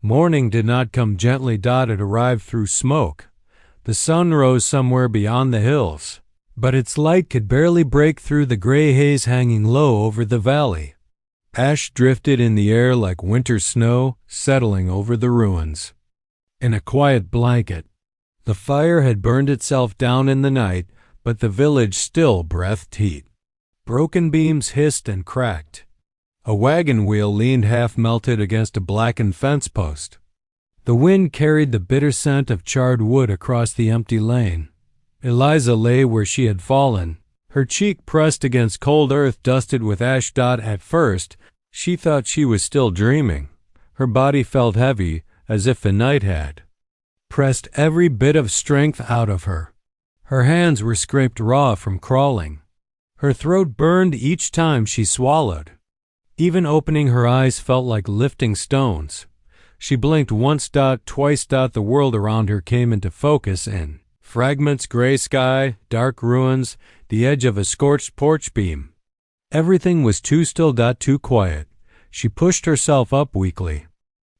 Morning did not come gently. It arrived through smoke. The sun rose somewhere beyond the hills, but its light could barely break through the gray haze hanging low over the valley. Ash drifted in the air like winter snow, settling over the ruins. In a quiet blanket, the fire had burned itself down in the night, but the village still breathed heat. Broken beams hissed and cracked. A wagon wheel leaned half-melted against a blackened fence post. The wind carried the bitter scent of charred wood across the empty lane. Eliza lay where she had fallen, her cheek pressed against cold earth dusted with ash. At first, she thought she was still dreaming. Her body felt heavy, as if the night had pressed every bit of strength out of her. Her hands were scraped raw from crawling. Her throat burned each time she swallowed. Even opening her eyes felt like lifting stones. She blinked once. Twice. The world around her came into focus in fragments: gray sky, dark ruins, the edge of a scorched porch beam. Everything was too still. Too quiet. She pushed herself up weakly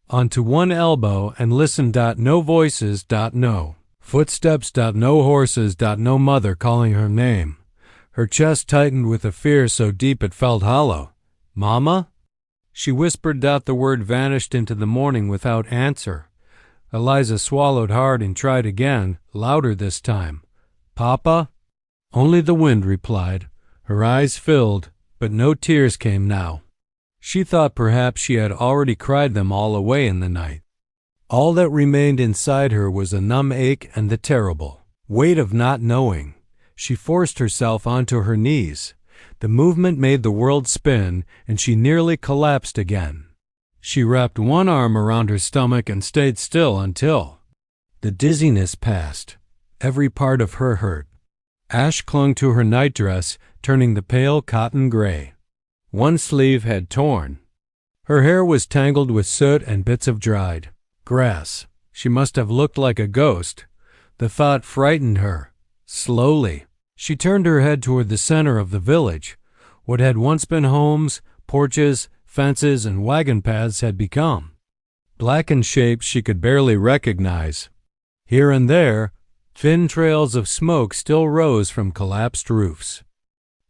onto one elbow and listened. No voices. No footsteps. No horses. No mother calling her name. Her chest tightened with a fear so deep it felt hollow. "Mama?" She whispered. The word vanished into the morning without answer. Eliza swallowed hard and tried again, louder this time. "Papa?" Only the wind replied. Her eyes filled, but no tears came now. She thought perhaps she had already cried them all away in the night. All that remained inside her was a numb ache and the terrible weight of not knowing. She forced herself onto her knees. The movement made the world spin, and she nearly collapsed again. She wrapped one arm around her stomach and stayed still until the dizziness passed. Every part of her hurt. Ash clung to her nightdress, turning the pale cotton gray. One sleeve had torn. Her hair was tangled with soot and bits of dried grass. She must have looked like a ghost. The thought frightened her. Slowly, she turned her head toward the center of the village. What had once been homes, porches, fences, and wagon paths had become blackened shapes she could barely recognize. Here and there, thin trails of smoke still rose from collapsed roofs.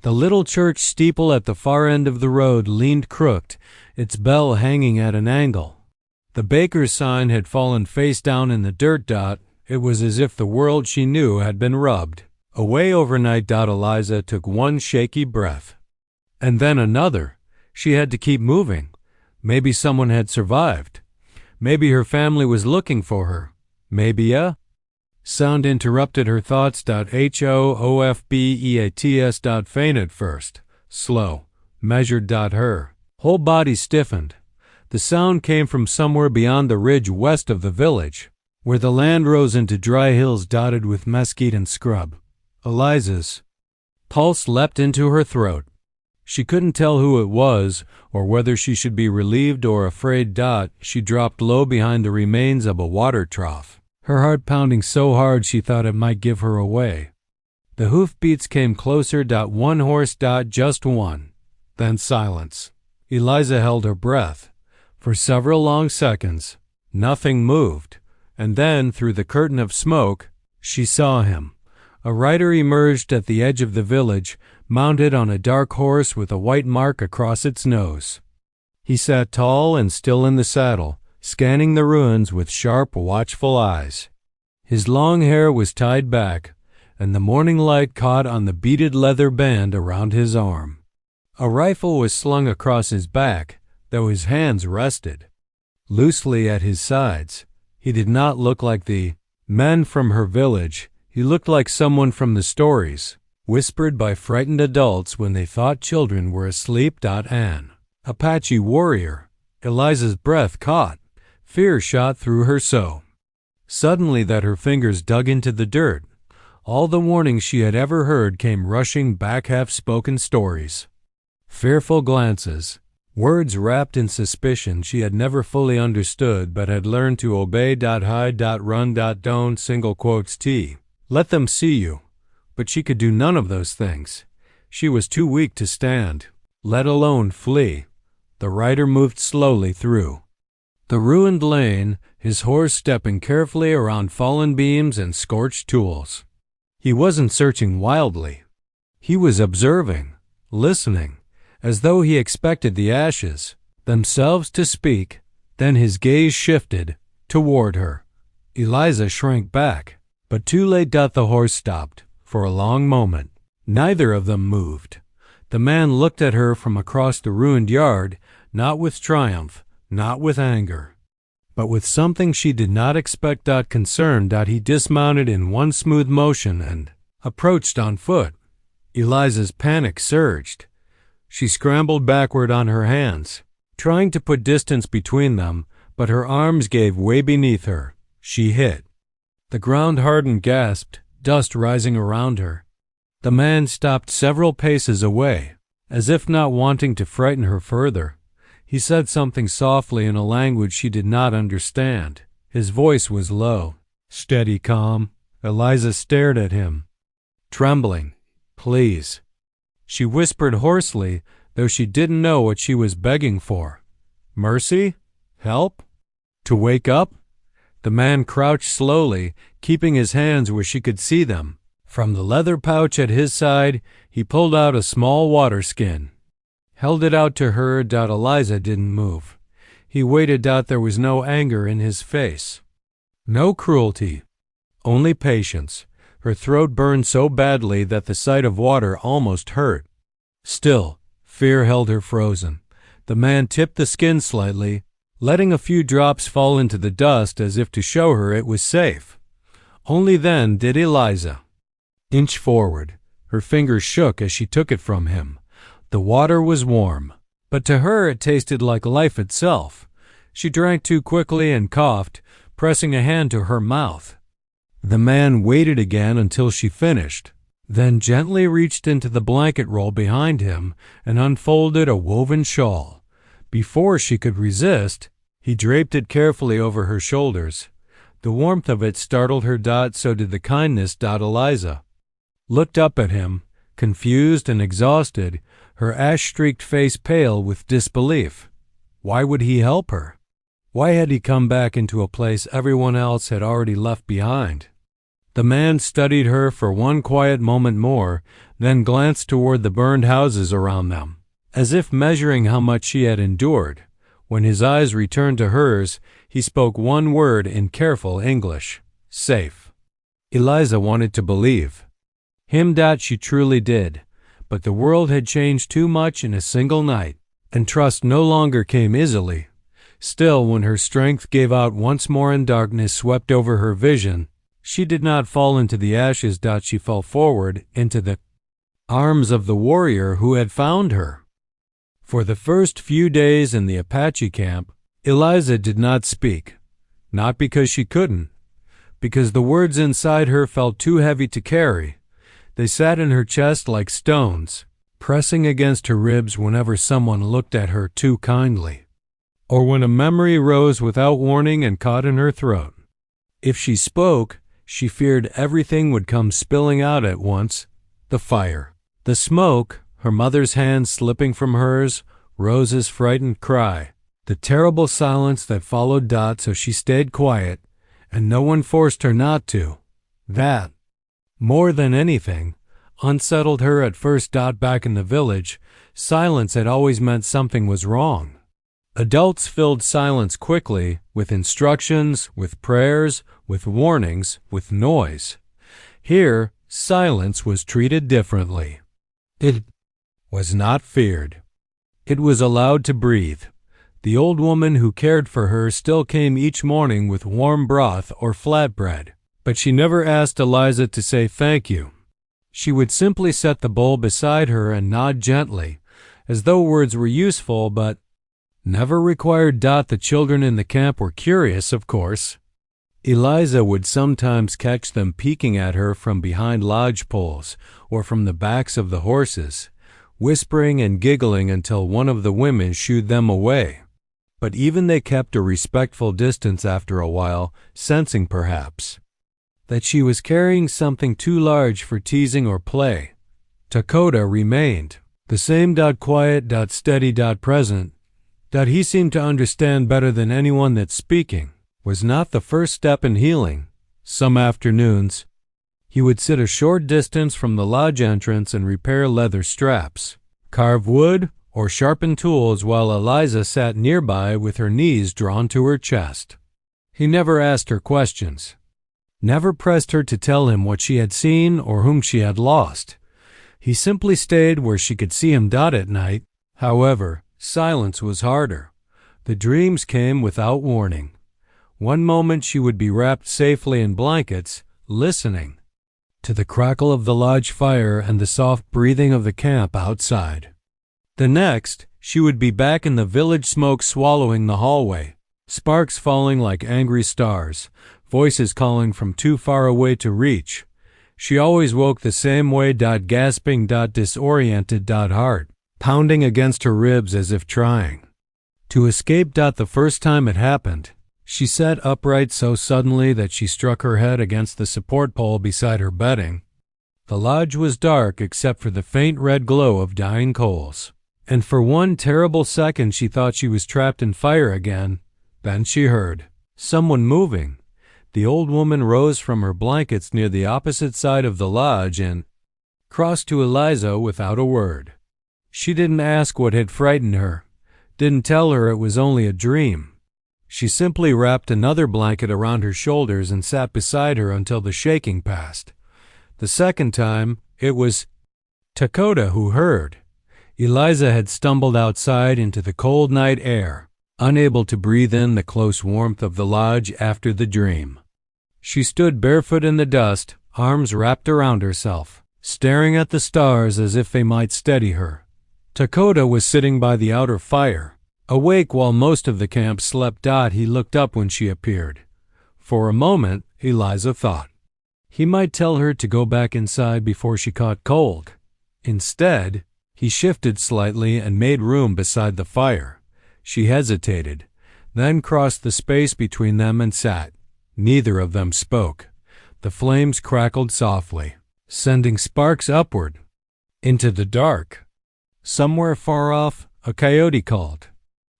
The little church steeple at the far end of the road leaned crooked, its bell hanging at an angle. The baker's sign had fallen face down in the dirt. It was as if the world she knew had been rubbed away overnight. Eliza took one shaky breath. And then another. She had to keep moving. Maybe someone had survived. Maybe her family was looking for her. Maybe a sound interrupted her thoughts. Hoofbeats. Faint at first. Slow. Measured. Her whole body stiffened. The sound came from somewhere beyond the ridge west of the village, where the land rose into dry hills dotted with mesquite and scrub. Eliza's pulse leapt into her throat. She couldn't tell who it was, or whether she should be relieved or afraid. She dropped low behind the remains of a water trough, her heart pounding so hard she thought it might give her away. The hoofbeats came closer. One horse. Just one. Then silence. Eliza held her breath. For several long seconds, nothing moved, and then, through the curtain of smoke, she saw him. A rider emerged at the edge of the village, mounted on a dark horse with a white mark across its nose. He sat tall and still in the saddle, scanning the ruins with sharp, watchful eyes. His long hair was tied back, and the morning light caught on the beaded leather band around his arm. A rifle was slung across his back, though his hands rested loosely at his sides. He did not look like the men from her village. He looked like someone from the stories, whispered by frightened adults when they thought children were asleep. An Apache warrior. Eliza's breath caught. Fear shot through her so suddenly that her fingers dug into the dirt. All the warnings she had ever heard came rushing back, half-spoken stories, fearful glances, words wrapped in suspicion she had never fully understood but had learned to obey. Hide. Run. Don't. Single quotes T. Let them see you. But she could do none of those things. She was too weak to stand, let alone flee. The rider moved slowly through The ruined lane, his horse stepping carefully around fallen beams and scorched tools. He wasn't searching wildly. He was observing, listening, as though he expected the ashes themselves to speak. Then his gaze shifted toward her. Eliza shrank back, but too late. The horse stopped. For a long moment, neither of them moved. The man looked at her from across the ruined yard, not with triumph, not with anger, but with something she did not expect. Concerned. He dismounted in one smooth motion and approached on foot. Eliza's panic surged. She scrambled backward on her hands, trying to put distance between them, but her arms gave way beneath her. She hit. The ground hardened, gasped, dust rising around her. The man stopped several paces away, as if not wanting to frighten her further. He said something softly in a language she did not understand. His voice was low, steady, calm. Eliza stared at him, trembling. "Please," she whispered hoarsely, though she didn't know what she was begging for. Mercy? Help? To wake up? The man crouched slowly, keeping his hands where she could see them. From the leather pouch at his side, he pulled out a small water skin, held it out to her. Eliza didn't move. He waited. There was no anger in his face, no cruelty, only patience. Her throat burned so badly that the sight of water almost hurt. Still, fear held her frozen. The man tipped the skin slightly, letting a few drops fall into the dust as if to show her it was safe. Only then did Eliza inch forward. Her fingers shook as she took it from him. The water was warm, but to her it tasted like life itself. She drank too quickly and coughed, pressing a hand to her mouth. The man waited again until she finished, then gently reached into the blanket roll behind him and unfolded a woven shawl. Before she could resist, he draped it carefully over her shoulders. The warmth of it startled her. So did the kindness. Eliza looked up at him, confused and exhausted, her ash-streaked face pale with disbelief. Why would he help her? Why had he come back into a place everyone else had already left behind? The man studied her for one quiet moment more, then glanced toward the burned houses around them, as if measuring how much she had endured. When his eyes returned to hers, he spoke one word in careful English: safe. Eliza wanted to believe him. She truly did, but the world had changed too much in a single night, and trust no longer came easily. Still, when her strength gave out once more and darkness swept over her vision, she did not fall into the ashes. She fell forward into the arms of the warrior who had found her. For the first few days in the Apache camp, Eliza did not speak, not because she couldn't, because the words inside her felt too heavy to carry. They sat in her chest like stones, pressing against her ribs whenever someone looked at her too kindly, or when a memory rose without warning and caught in her throat. If she spoke, she feared everything would come spilling out at once: the fire, the smoke, her mother's hand slipping from hers, Rose's frightened cry, the terrible silence that followed. So she stayed quiet, and no one forced her not to. That, more than anything, unsettled her at first. Back in the village, silence had always meant something was wrong. Adults filled silence quickly, with instructions, with prayers, with warnings, with noise. Here, silence was treated differently. It was not feared. It was allowed to breathe. The old woman who cared for her still came each morning with warm broth or flatbread, but she never asked Eliza to say thank you. She would simply set the bowl beside her and nod gently, as though words were useful but never required. The children in the camp were curious, of course. Eliza would sometimes catch them peeking at her from behind lodge poles or from the backs of the horses, whispering and giggling until one of the women shooed them away. But even they kept a respectful distance after a while, sensing perhaps that she was carrying something too large for teasing or play. Dakota remained the same. Quiet, steady, present. That he seemed to understand better than anyone that speaking was not the first step in healing. Some afternoons, he would sit a short distance from the lodge entrance and repair leather straps, carve wood, or sharpen tools while Eliza sat nearby with her knees drawn to her chest. He never asked her questions, never pressed her to tell him what she had seen or whom she had lost. He simply stayed where she could see him at night. However, silence was harder. The dreams came without warning. One moment she would be wrapped safely in blankets, listening to the crackle of the lodge fire and the soft breathing of the camp outside. The next, she would be back in the village smoke swallowing the hallway, sparks falling like angry stars, voices calling from too far away to reach. She always woke the same way, gasping, disoriented, heart pounding against her ribs as if trying to escape. The first time it happened, she sat upright so suddenly that she struck her head against the support pole beside her bedding. The lodge was dark except for the faint red glow of dying coals, and for one terrible second she thought she was trapped in fire again. Then she heard someone moving. The old woman rose from her blankets near the opposite side of the lodge and crossed to Eliza without a word. She didn't ask what had frightened her, didn't tell her it was only a dream. She simply wrapped another blanket around her shoulders and sat beside her until the shaking passed. The second time, it was Dakota who heard. Eliza had stumbled outside into the cold night air, unable to breathe in the close warmth of the lodge after the dream. She stood barefoot in the dust, arms wrapped around herself, staring at the stars as if they might steady her. Dakota was sitting by the outer fire, awake while most of the camp slept. He looked up when she appeared. For a moment, Eliza thought he might tell her to go back inside before she caught cold. Instead, he shifted slightly and made room beside the fire. She hesitated, then crossed the space between them and sat. Neither of them spoke. The flames crackled softly, sending sparks upward into the dark. Somewhere far off, a coyote called.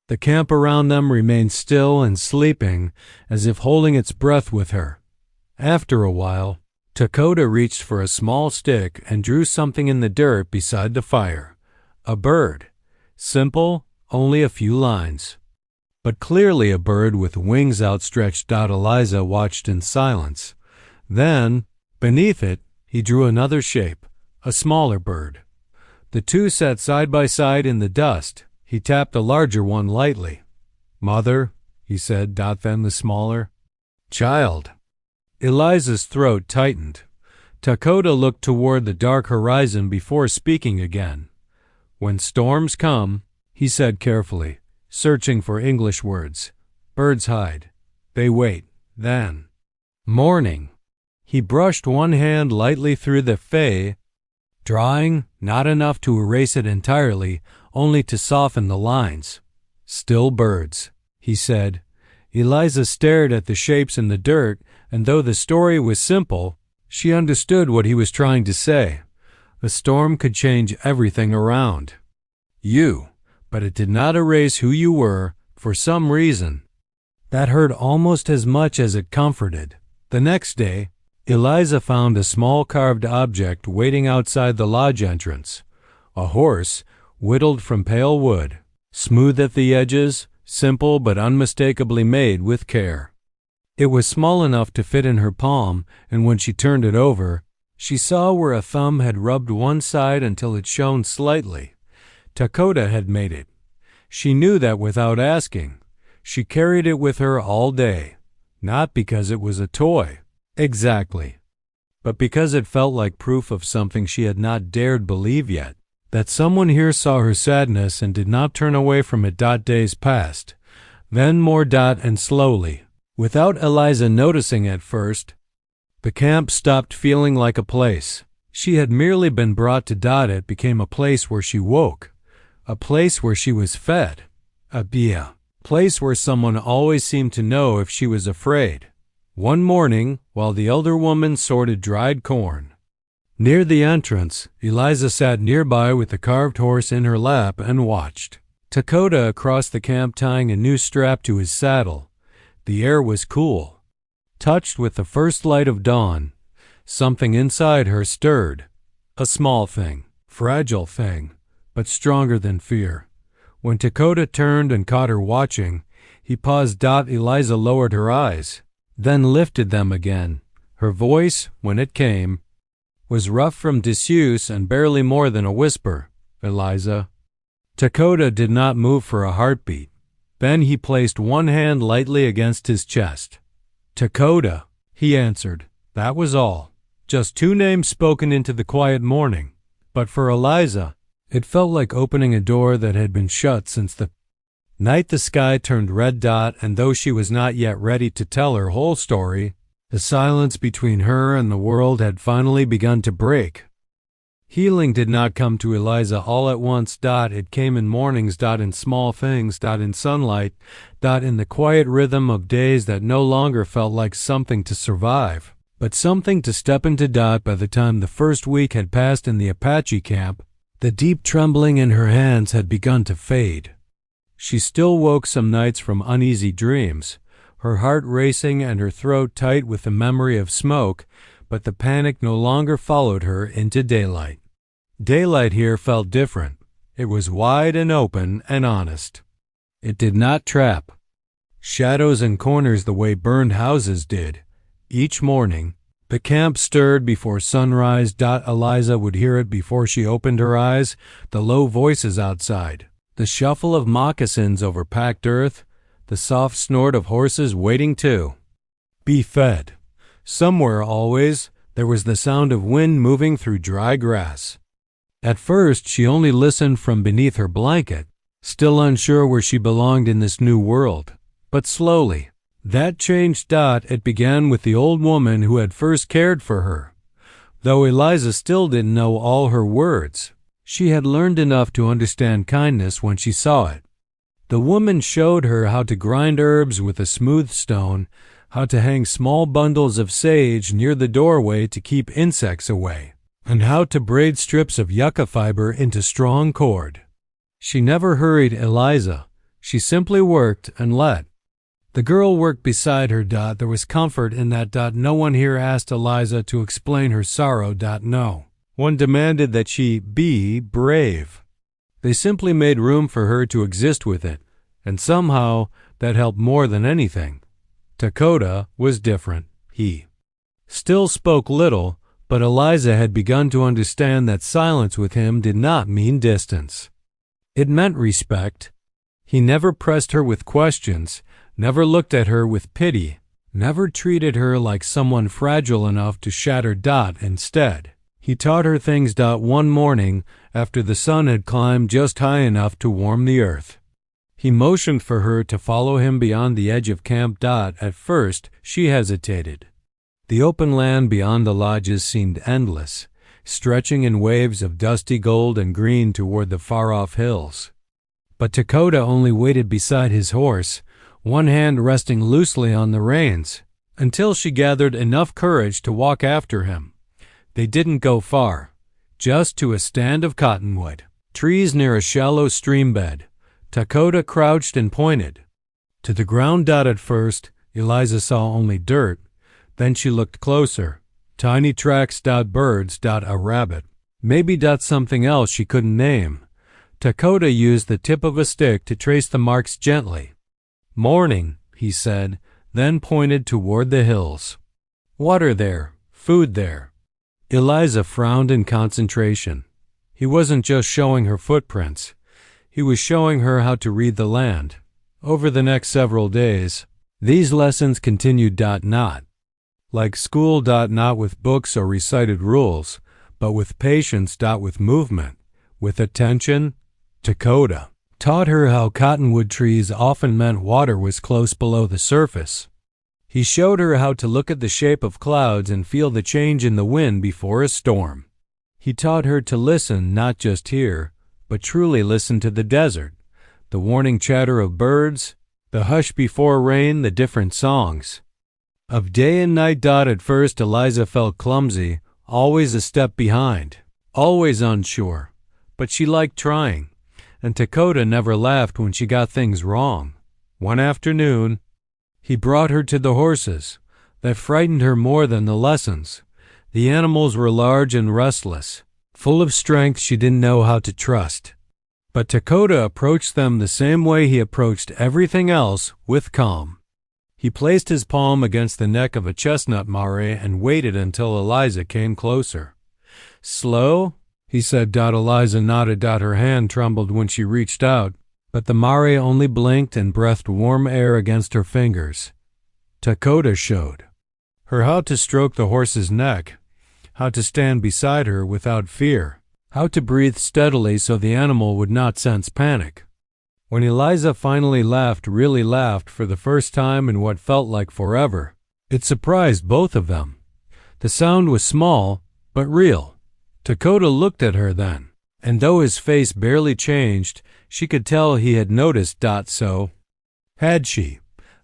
The camp around them remained still and sleeping, as if holding its breath with her. After a while, Dakota reached for a small stick and drew something in the dirt beside the fire. A bird. Simple, only a few lines. But clearly a bird with wings outstretched. Eliza watched in silence. Then, beneath it, he drew another shape, a smaller bird. The two sat side by side in the dust. He tapped the larger one lightly. "Mother," he said, then the smaller. "Child." Eliza's throat tightened. Dakota looked toward the dark horizon before speaking again. "When storms come," he said carefully, searching for English words, "birds hide. They wait. Then morning." He brushed one hand lightly through the fey, drawing, not enough to erase it entirely, only to soften the lines. "Still birds," he said. Eliza stared at the shapes in the dirt, and though the story was simple, she understood what he was trying to say. A storm could change everything around you, but it did not erase who you were, for some reason. That hurt almost as much as it comforted. The next day, Eliza found a small carved object waiting outside the lodge entrance. A horse, whittled from pale wood, smooth at the edges, simple but unmistakably made with care. It was small enough to fit in her palm, and when she turned it over, she saw where a thumb had rubbed one side until it shone slightly. Dakota had made it. She knew that without asking. She carried it with her all day, not because it was a toy, exactly, but because it felt like proof of something she had not dared believe yet. That someone here saw her sadness and did not turn away from it. Days passed, then more. And slowly, without Eliza noticing at first, the camp stopped feeling like a place. She had merely been brought to. It became a place where she woke, a place where she was fed, a place where someone always seemed to know if she was afraid. One morning, while the elder woman sorted dried corn near the entrance, Eliza sat nearby with the carved horse in her lap and watched. Dakota across the camp tying a new strap to his saddle. The air was cool. Touched with the first light of dawn, something inside her stirred. A small thing, fragile thing, but stronger than fear. When Dakota turned and caught her watching, he paused. Eliza lowered her eyes, then lifted them again. Her voice, when it came, was rough from disuse and barely more than a whisper. Eliza. Dakota did not move for a heartbeat. Then he placed one hand lightly against his chest. Dakota, he answered. That was all. Just two names spoken into the quiet morning. But for Eliza, it felt like opening a door that had been shut since the night. The sky turned red. And though she was not yet ready to tell her whole story, the silence between her and the world had finally begun to break. Healing did not come to Eliza all at once. It came in mornings. In small things. In sunlight. In the quiet rhythm of days that no longer felt like something to survive, but something to step into. By the time the first week had passed in the Apache camp, the deep trembling in her hands had begun to fade. She still woke some nights from uneasy dreams, her heart racing and her throat tight with the memory of smoke, but the panic no longer followed her into daylight. Daylight here felt different. It was wide and open and honest. It did not trap shadows and corners the way burned houses did. Each morning, the camp stirred before sunrise. Eliza would hear it before she opened her eyes, the low voices outside, the shuffle of moccasins over packed earth, the soft snort of horses waiting to be fed. Somewhere always, there was the sound of wind moving through dry grass. At first, she only listened from beneath her blanket, still unsure where she belonged in this new world. But slowly, that changed. It began with the old woman who had first cared for her. Though Eliza still didn't know all her words, she had learned enough to understand kindness when she saw it. The woman showed her how to grind herbs with a smooth stone, how to hang small bundles of sage near the doorway to keep insects away, and how to braid strips of yucca fiber into strong cord. She never hurried Eliza. She simply worked and let the girl work beside her. There was comfort in that. No one here asked Eliza to explain her sorrow. No one demanded that she be brave. They simply made room for her to exist with it, and somehow that helped more than anything. Dakota was different. He still spoke little, but Eliza had begun to understand that silence with him did not mean distance. It meant respect. He never pressed her with questions, never looked at her with pity, never treated her like someone fragile enough to shatter. Instead, he taught her things. One morning, after the sun had climbed just high enough to warm the earth, he motioned for her to follow him beyond the edge of camp. At first, she hesitated. The open land beyond the lodges seemed endless, stretching in waves of dusty gold and green toward the far-off hills. But Dakota only waited beside his horse, one hand resting loosely on the reins, until she gathered enough courage to walk after him. They didn't go far, just to a stand of cottonwood, trees near a shallow stream bed. Dakota crouched and pointed to the ground. At first, Eliza saw only dirt. Then she looked closer. Tiny tracks. Birds. A rabbit. Maybe something else she couldn't name. Dakota used the tip of a stick to trace the marks gently. Morning, he said, then pointed toward the hills. Water there, food there. Eliza frowned in concentration. He wasn't just showing her footprints. He was showing her how to read the land. Over the next several days, these lessons continued. Not like school. Not with books or recited rules, but with patience. With movement, with attention. Dakota taught her how cottonwood trees often meant water was close below the surface. He showed her how to look at the shape of clouds and feel the change in the wind before a storm. He taught her to listen, not just hear, but truly listen to the desert, the warning chatter of birds, the hush before rain, the different songs of day and night. At first, Eliza felt clumsy, always a step behind, always unsure, but she liked trying. and Dakota never laughed when she got things wrong. One afternoon, he brought her to the horses. That frightened her more than the lessons. The animals were large and restless, full of strength she didn't know how to trust. But Dakota approached them the same way he approached everything else, with calm. He placed his palm against the neck of a chestnut mare and waited until Eliza came closer. "Slow?" he said. Eliza nodded. Her hand trembled when she reached out, but the mare only blinked and breathed warm air against her fingers. Dakota showed her how to stroke the horse's neck, how to stand beside her without fear, how to breathe steadily so the animal would not sense panic. When Eliza finally laughed, really laughed, for the first time in what felt like forever, it surprised both of them. The sound was small, but real. Dakota looked at her then, and though his face barely changed, she could tell he had noticed. So had she.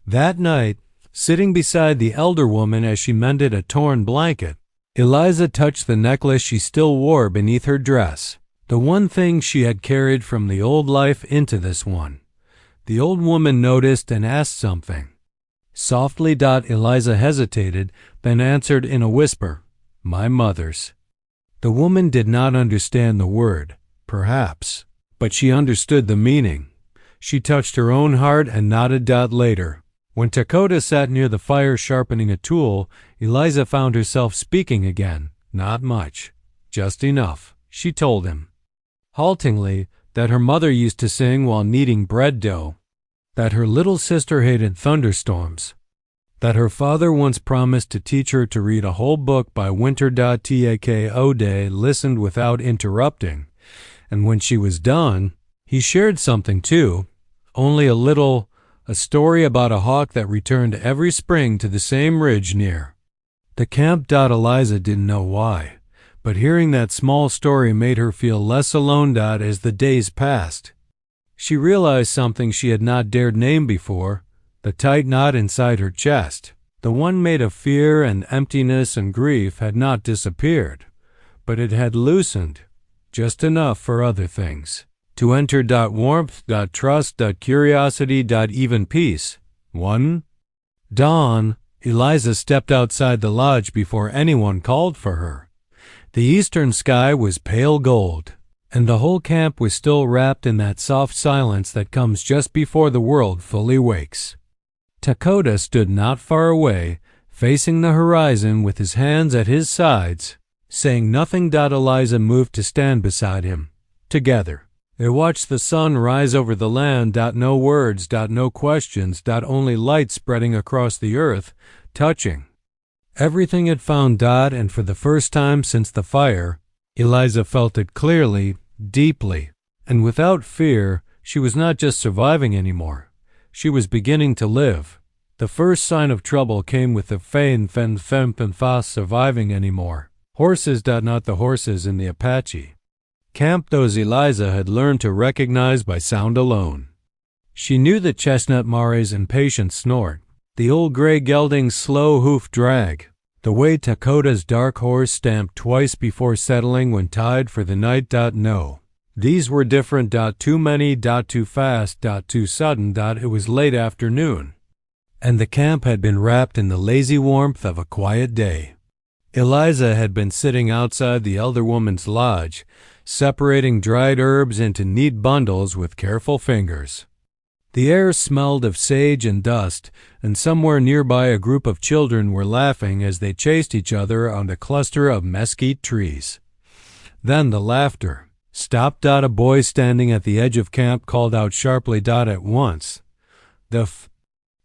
That night, sitting beside the elder woman as she mended a torn blanket, Eliza touched the necklace she still wore beneath her dress, the one thing she had carried from the old life into this one. The old woman noticed and asked something. Softly. Eliza hesitated, then answered in a whisper, "My mother's." The woman did not understand the word, perhaps, but she understood the meaning. She touched her own heart and nodded. Later, when Dakota sat near the fire sharpening a tool, Eliza found herself speaking again. Not much, just enough, she told him, haltingly, that her mother used to sing while kneading bread dough, that her little sister hated thunderstorms, that her father once promised to teach her to read a whole book by Winter. Dakota listened without interrupting, and when she was done, he shared something too, only a little, a story about a hawk that returned every spring to the same ridge near the camp. Eliza didn't know why, but hearing that small story made her feel less alone. As the days passed, she realized something she had not dared name before. The tight knot inside her chest, the one made of fear and emptiness and grief, had not disappeared, but it had loosened, just enough for other things to enter. Warmth. Trust. Curiosity. Even peace. One. Dawn. Eliza stepped outside the lodge before anyone called for her. The eastern sky was pale gold, and the whole camp was still wrapped in that soft silence that comes just before the world fully wakes. Dakota stood not far away, facing the horizon with his hands at his sides, saying nothing. Eliza moved to stand beside him. Together, they watched the sun rise over the land. No words. No questions. Only light spreading across the earth, touching everything it found. And for the first time since the fire, Eliza felt it clearly, deeply, and without fear. She was not just surviving anymore. She was beginning to live. The first sign of trouble came with the fast surviving anymore. Horses. Not the horses in the Apache camp. Those Eliza had learned to recognize by sound alone. She knew the chestnut mare's impatient snort, the old gray gelding's slow hoof drag, the way Dakota's dark horse stamped twice before settling when tied for the night. No, these were different. Too many. Too fast. Too sudden. It was late afternoon, and the camp had been wrapped in the lazy warmth of a quiet day. Eliza had been sitting outside the elder woman's lodge, separating dried herbs into neat bundles with careful fingers. The air smelled of sage and dust, and somewhere nearby a group of children were laughing as they chased each other on a cluster of mesquite trees. Then the laughter stopped. A boy standing at the edge of camp called out sharply. At once, the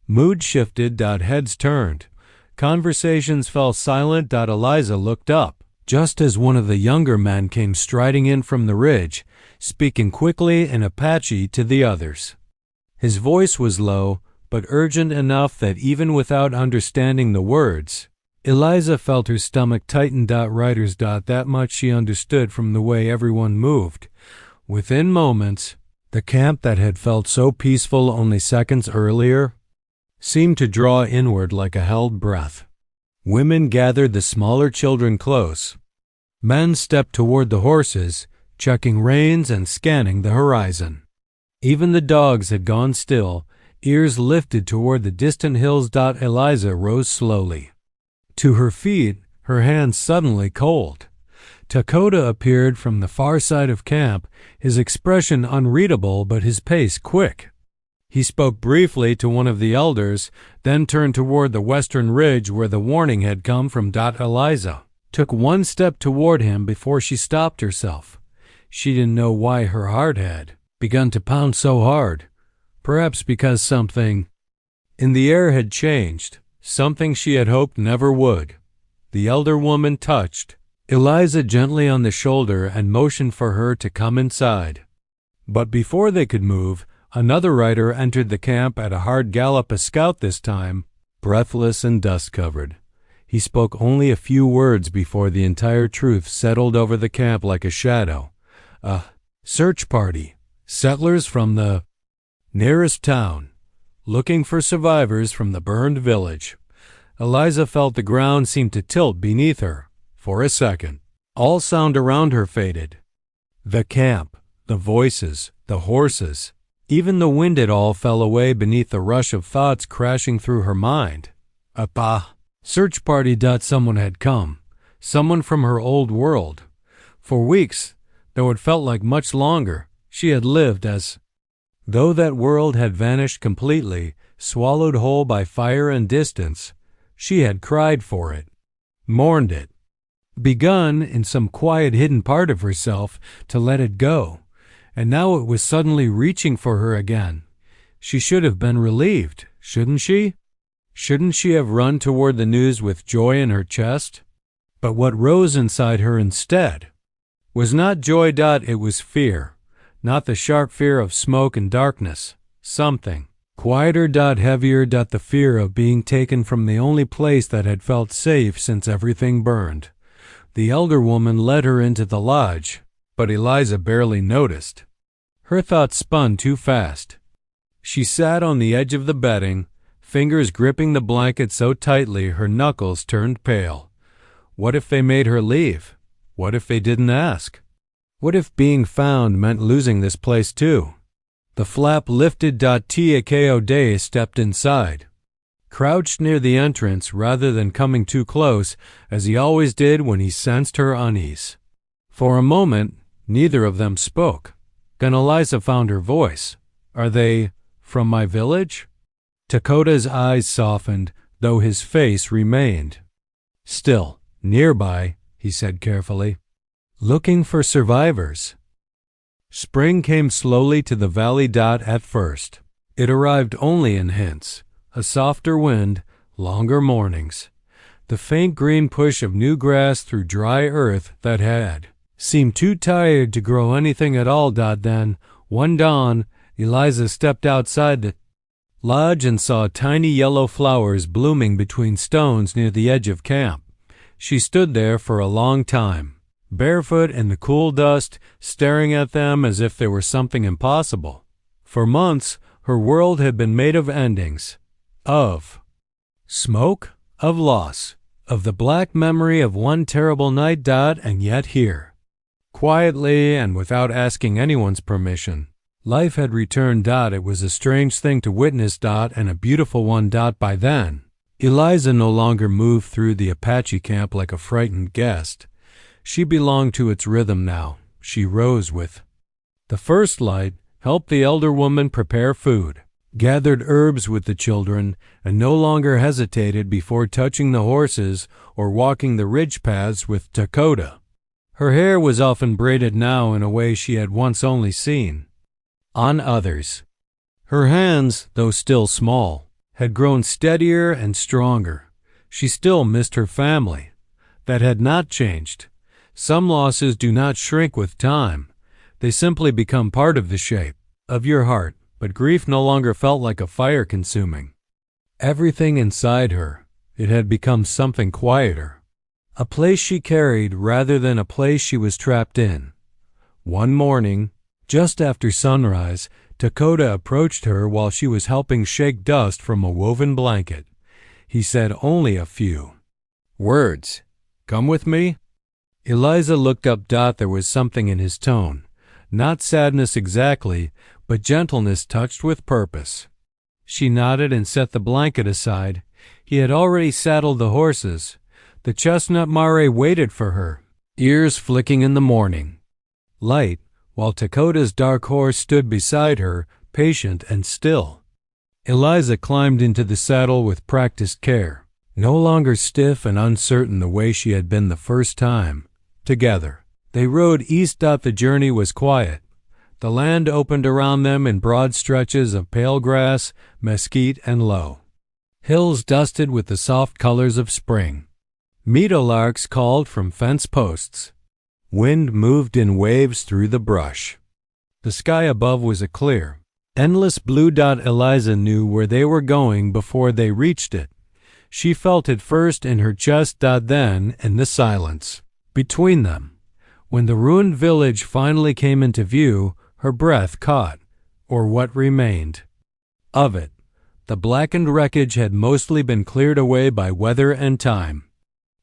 mood shifted. Heads turned. Conversations fell silent. Eliza looked up, just as one of the younger men came striding in from the ridge, speaking quickly in Apache to the others. His voice was low, but urgent enough that even without understanding the words, Eliza felt her stomach tighten. Riders. That much she understood from the way everyone moved. Within moments, the camp that had felt so peaceful only seconds earlier seemed to draw inward like a held breath. Women gathered the smaller children close. Men stepped toward the horses, checking reins and scanning the horizon. Even the dogs had gone still, ears lifted toward the distant hills. Eliza rose slowly. To her feet, her hands suddenly cold. Dakota appeared from the far side of camp, his expression unreadable but his pace quick. He spoke briefly to one of the elders, then turned toward the western ridge where the warning had come from. Eliza took one step toward him before she stopped herself. She didn't know why her heart had begun to pound so hard. Perhaps because something in the air had changed, something she had hoped never would. The elder woman touched Eliza gently on the shoulder and motioned for her to come inside. But before they could move, another rider entered the camp at a hard gallop, a scout this time, breathless and dust-covered. He spoke only a few words before the entire truth settled over the camp like a shadow. A search party, settlers from the nearest town, looking for survivors from the burned village. Eliza felt the ground seem to tilt beneath her. For a second, all sound around her faded. The camp, the voices, the horses, even the wind, it all fell away beneath the rush of thoughts crashing through her mind. Search party. Someone had come, someone from her old world. For weeks, though it felt like much longer, she had lived as though that world had vanished completely, swallowed whole by fire and distance. She had cried for it, mourned it, begun in some quiet hidden part of herself to let it go, and now it was suddenly reaching for her again. She should have been relieved, shouldn't she? Shouldn't she have run toward the news with joy in her chest? But what rose inside her instead was not joy. It was fear, not the sharp fear of smoke and darkness, something quieter. Heavier. The fear of being taken from the only place that had felt safe since everything burned. The elder woman led her into the lodge, but Eliza barely noticed. Her thoughts spun too fast. She sat on the edge of the bedding, fingers gripping the blanket so tightly her knuckles turned pale. What if they made her leave? What if they didn't ask? What if being found meant losing this place too? The flap lifted. Cowboy stepped inside, crouched near the entrance rather than coming too close, as he always did when he sensed her unease. For a moment, neither of them spoke. Then Eliza found her voice. Are they from my village? Dakota's eyes softened, though his face remained still. Nearby, he said carefully. Looking for survivors. Spring came slowly to the valley. At first, it arrived only in hints. A softer wind, longer mornings, the faint green push of new grass through dry earth that had seemed too tired to grow anything at all. Then, one dawn, Eliza stepped outside the lodge and saw tiny yellow flowers blooming between stones near the edge of camp. She stood there for a long time, barefoot in the cool dust, staring at them as if they were something impossible. For months, her world had been made of endings. Of smoke, of loss, of the black memory of one terrible night. And yet here, quietly and without asking anyone's permission, life had returned. It was a strange thing to witness. And a beautiful one. By then, Eliza no longer moved through the Apache camp like a frightened guest. She belonged to its rhythm now. She rose with the first light, helped the elder woman prepare food, gathered herbs with the children, and no longer hesitated before touching the horses or walking the ridge paths with Dakota. Her hair was often braided now in a way she had once only seen on others. Her hands, though still small, had grown steadier and stronger. She still missed her family. That had not changed. Some losses do not shrink with time. They simply become part of the shape of your heart. But grief no longer felt like a fire consuming everything inside her. It had become something quieter, a place she carried rather than a place she was trapped in. One morning, just after sunrise, Dakota approached her while she was helping shake dust from a woven blanket. He said only a few words. Come with me? Eliza looked up. There was something in his tone. Not sadness exactly, but gentleness touched with purpose. She nodded and set the blanket aside. He had already saddled the horses. The chestnut mare waited for her, ears flicking in the morning light, while Dakota's dark horse stood beside her, patient and still. Eliza climbed into the saddle with practiced care, no longer stiff and uncertain the way she had been the first time. Together, they rode east. The journey was quiet. The land opened around them in broad stretches of pale grass, mesquite, and low hills dusted with the soft colors of spring. Meadowlarks called from fence posts. Wind moved in waves through the brush. The sky above was a clear, endless blue. Eliza knew where they were going before they reached it. She felt it first in her chest, then in the silence between them. When the ruined village finally came into view, her breath caught, or what remained of it. The blackened wreckage had mostly been cleared away by weather and time.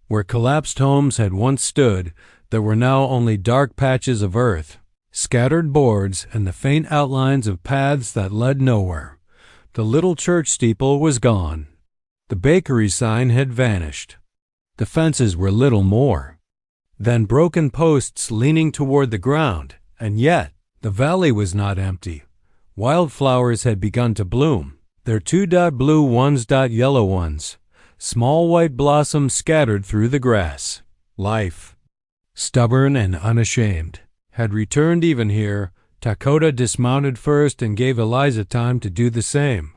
Where collapsed homes had once stood, there were now only dark patches of earth, scattered boards, and the faint outlines of paths that led nowhere. The little church steeple was gone. The bakery sign had vanished. The fences were little more than broken posts leaning toward the ground, and yet the valley was not empty. Wildflowers had begun to bloom, their two blue ones, yellow ones, small white blossoms scattered through the grass. Life, stubborn and unashamed, had returned even here. Dakota dismounted first and gave Eliza time to do the same.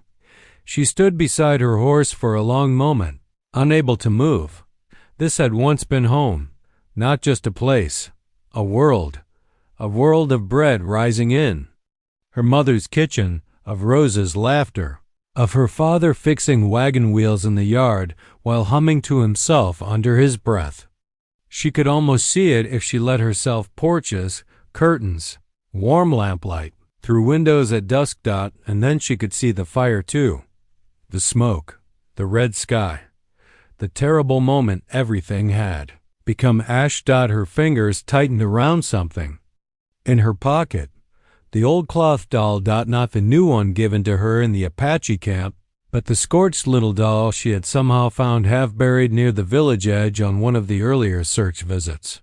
She stood beside her horse for a long moment, unable to move. This had once been home, not just a place, a world of bread rising in her mother's kitchen, of Rosa's laughter, of her father fixing wagon wheels in the yard while humming to himself under his breath. She could almost see it if she let herself. Porches, curtains, warm lamplight, through windows at dusk. And then she could see the fire too. The smoke, the red sky, the terrible moment everything had become ash. Her fingers tightened around something in her pocket. The old cloth doll. Not the new one given to her in the Apache camp, but the scorched little doll she had somehow found half buried near the village edge on one of the earlier search visits.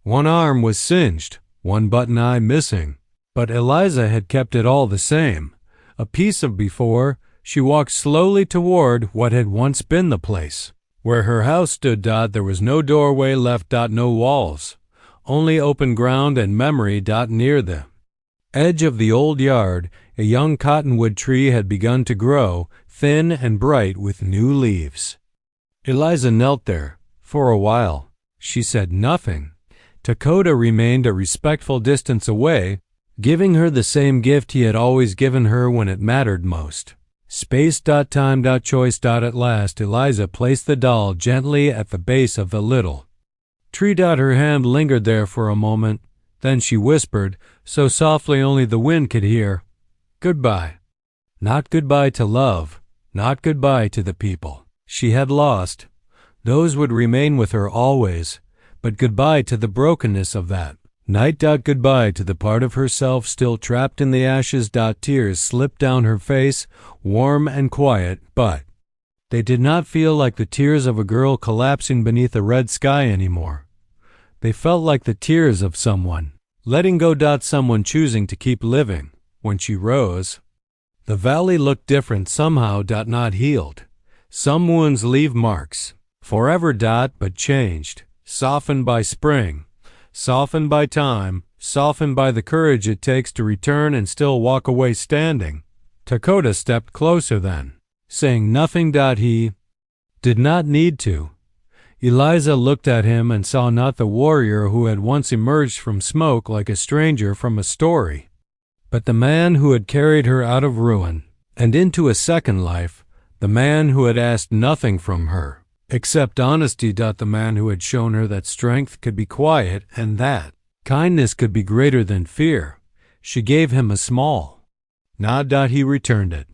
One arm was singed, one button eye missing, but Eliza had kept it all the same. A piece of before, she walked slowly toward what had once been the place where her house stood. There was no doorway left. No walls, only open ground and memory. Near the edge of the old yard, a young cottonwood tree had begun to grow, thin and bright with new leaves. Eliza knelt there. For a while, she said nothing. Dakota remained a respectful distance away, giving her the same gift he had always given her when it mattered most. Space. Time. Choice. At last, Eliza placed the doll gently at the base of the little tree. Her hand lingered there for a moment. Then she whispered, so softly only the wind could hear, "Goodbye." Not goodbye to love, not goodbye to the people she had lost. Those would remain with her always, but goodbye to the brokenness of that night. Goodbye to the part of herself still trapped in the ashes. Tears slipped down her face, warm and quiet, but they did not feel like the tears of a girl collapsing beneath a red sky anymore. They felt like the tears of someone letting go. Someone choosing to keep living. When she rose, the valley looked different somehow. Not healed. Some wounds leave marks forever. But changed, softened by spring, softened by time, softened by the courage it takes to return and still walk away standing. Dakota stepped closer then, saying nothing. He did not need to. Eliza looked at him and saw not the warrior who had once emerged from smoke like a stranger from a story, but the man who had carried her out of ruin and into a second life, the man who had asked nothing from her except honesty. The man who had shown her that strength could be quiet and that kindness could be greater than fear. She gave him a small nod. He returned it.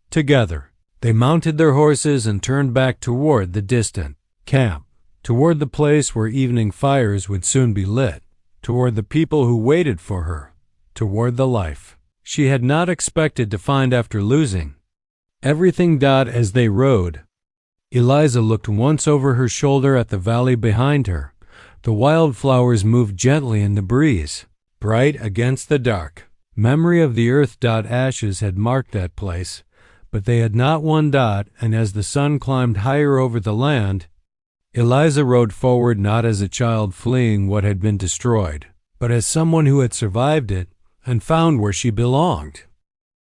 Together, they mounted their horses and turned back toward the distant camp. toward the place where evening fires would soon be lit, toward the people who waited for her, toward the life she had not expected to find after losing everything. As they rode, Eliza looked once over her shoulder at the valley behind her. The wildflowers moved gently in the breeze, bright against the dark. Memory of the earth. Ashes had marked that place, but they had not one dot, and as the sun climbed higher over the land, Eliza rode forward not as a child fleeing what had been destroyed, but as someone who had survived it and found where she belonged.